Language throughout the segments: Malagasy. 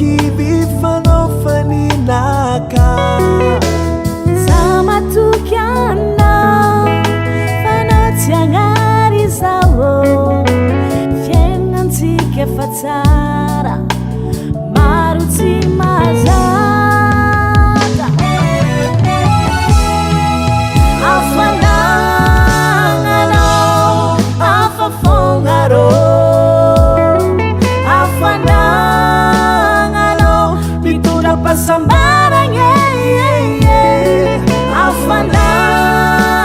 kivy fanaofaninaka zamatokianao fanao tsy agnary zao fiainantsika efa tsara maro tsy mazaka afanananao afafonarô afanananao mitondra pasambaragna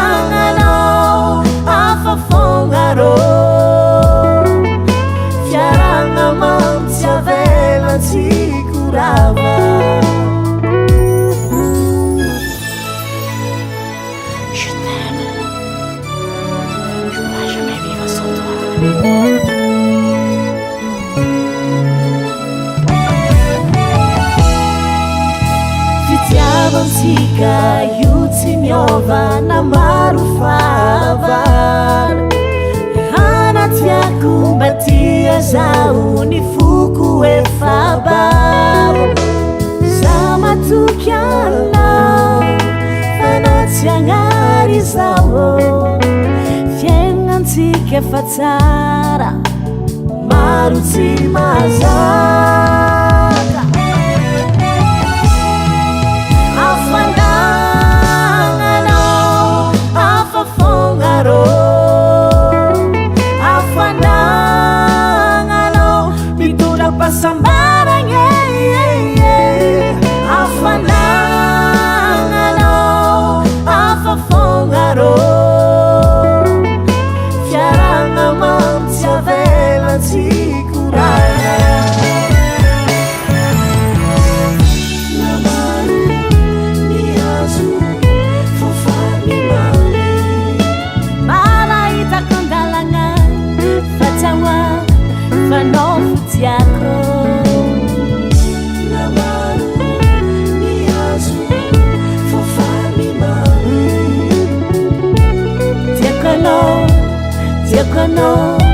afanananao afafonarô fiaragna mamtsy avelatsy korava Je t'aime. Je pourrais jamais vivre sans toi. Fitiavantsika io tsy miova na maro fahavara hanatiako mba tia zaho ny foko efa baro za matoky anao fanao tsy agnary zao fiainantsika efa tsara maro tsy mazaka afanananao afafonarô afanananao mitondra pasambaragna afanananao afafonarô fiaragna mamtsy avelatsy koragna fanao fitiako namaro mihazo fofanimany tiako anao